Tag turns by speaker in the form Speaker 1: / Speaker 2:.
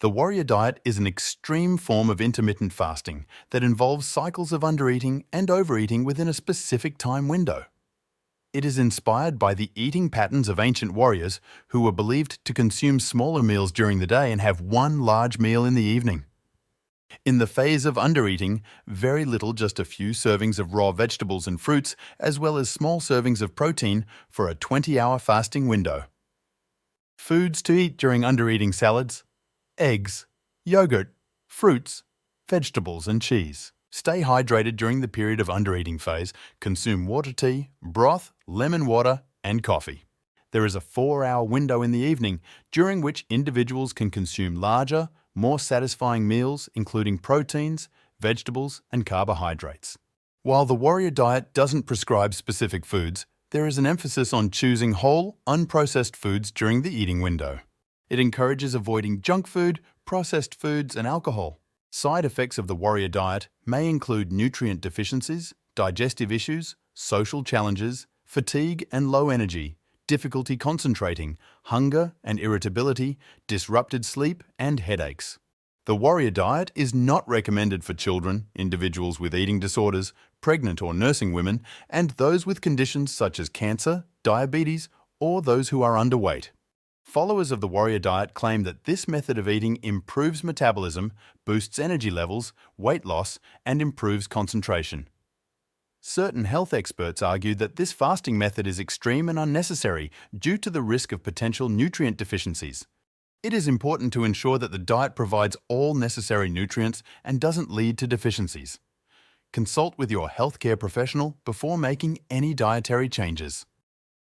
Speaker 1: The warrior diet is an extreme form of intermittent fasting that involves cycles of undereating and overeating within a specific time window. It is inspired by the eating patterns of ancient warriors who were believed to consume smaller meals during the day and have one large meal in the evening. In the phase of undereating, very little, just a few servings of raw vegetables and fruits, as well as small servings of protein for a 20-hour fasting window. Foods to eat during undereating: salads, eggs, yogurt, fruits, vegetables and cheese. Stay hydrated during the period of undereating phase. Consume water tea, broth, lemon water and coffee. There is a 4-hour window in the evening during which individuals can consume larger, more satisfying meals including proteins, vegetables and carbohydrates. While the warrior diet doesn't prescribe specific foods, there is an emphasis on choosing whole, unprocessed foods during the eating window. It encourages avoiding junk food, processed foods and alcohol. Side effects of the warrior diet may include nutrient deficiencies, digestive issues, social challenges, fatigue and low energy, difficulty concentrating, hunger and irritability, disrupted sleep and headaches. The warrior diet is not recommended for children, individuals with eating disorders, pregnant or nursing women, and those with conditions such as cancer, diabetes, or those who are underweight. Followers of the warrior diet claim that this method of eating improves metabolism, boosts energy levels, weight loss, and improves concentration. Certain health experts argue that this fasting method is extreme and unnecessary due to the risk of potential nutrient deficiencies. It is important to ensure that the diet provides all necessary nutrients and doesn't lead to deficiencies. Consult with your healthcare professional before making any dietary changes.